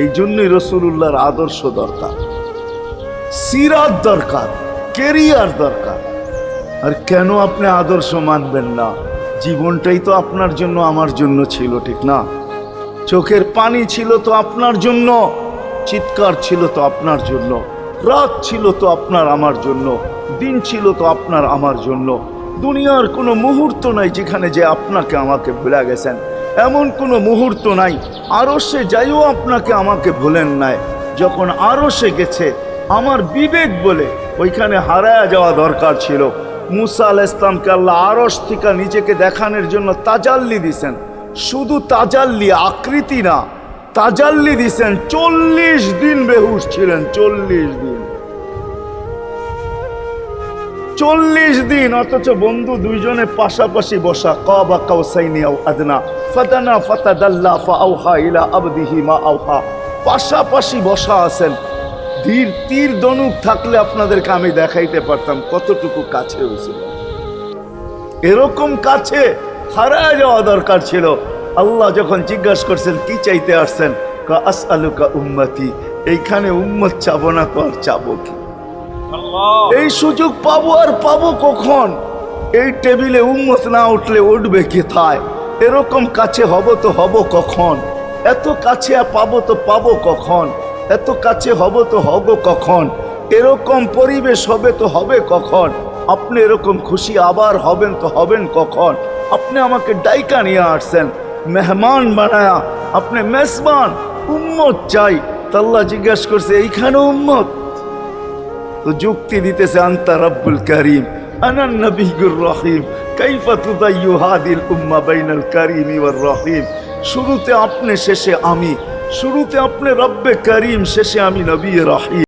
এই জন্যই রাসূলুল্লাহর আদর্শ দরকার, সিরাত দরকার, কেরিয়ার দরকার। আর কেন আপনি আদর্শ মানবেন না? জীবনটাই তো আপনার জন্য আমার জন্য ছিল, ঠিক না? চোখের পানি ছিল তো আপনার জন্য, চিৎকার ছিল তো আপনার জন্য, রাত ছিল তো আপনার আমার জন্য, দিন ছিল তো আপনার আমার জন্য। দুনিয়ার কোনো মুহূর্ত নাই যেখানে যে আপনাকে আমাকে ভুলে গেছেন, এমন কোনো মুহূর্ত নাই। আরশে যাইও আপনাকে আমাকে ভুলেন নাই। যখন আরশে গেছে আমার বিবেক বলে ওইখানে হারায়া যাওয়া দরকার ছিল। মুসা আলাইহিস সালামকে আল্লাহ আরশ থেকে নিজেকে দেখানোর জন্য তাজাল্লি দিছেন। শুধু তাজাল্লি, আকৃতি না, তাজাল্লি দিছেন। 40 দিন বেহুশ ছিলেন, 40 দিন, 40 দিন। অথচ বন্ধু দুইজনে পাশাপাশি বসা, কাবা কাউসাইনি আও আদনা ফাদানা ফাতাদাল্লা ফাআওহা ইলা আবদিহি মা আওহা, পাশাপাশি বসা আছেন। তীর ধনুক থাকলে আপনাদেরকে আমি দেখাইতে পারতাম কতটুকু কাছে হয়েছিল। এরকম কাছে হারায় যাওয়া দরকার ছিল। আল্লাহ যখন জিজ্ঞাসা করছেন কি চাইতে আসছেন, আসআলুকা উম্মতি, এইখানে উম্মত চাবো না তো আর চাবো কি? এই সুযোগ পাবো আর পাবো কখন? এই টেবিলে উম্মত না উঠলে উঠবে কোথায়? এরকম কাছে হব তো হব কখন? এত কাছে পাবো তো পাবো কখন? এত কাছে হব তো হব কখন? এরকম পরিবেশ হবে তো হবে কখন? আপনি এরকম খুশি আবার হবেন তো হবেন কখন? আপনি আমাকে ডাইকা নিয়ে আসছেন, মেহমান বানায়া, আপনি মেজবান, উম্মত চাই। আল্লাহ জিজ্ঞাসা করছে এইখানে উম্মত? তো যুক্তি দিতেছে আনতা রব্বুল করিম আনান নবিয়্যুর রহিম কাইফা তুদাইয়ু হাদিল উম্মাহ বাইনাল করিম ওয়ার রহিম। শুরুতে আপনি শেষে আমি, শুরুতে আপনি রব্বে করিম, শেষে আমি নবী রহিম।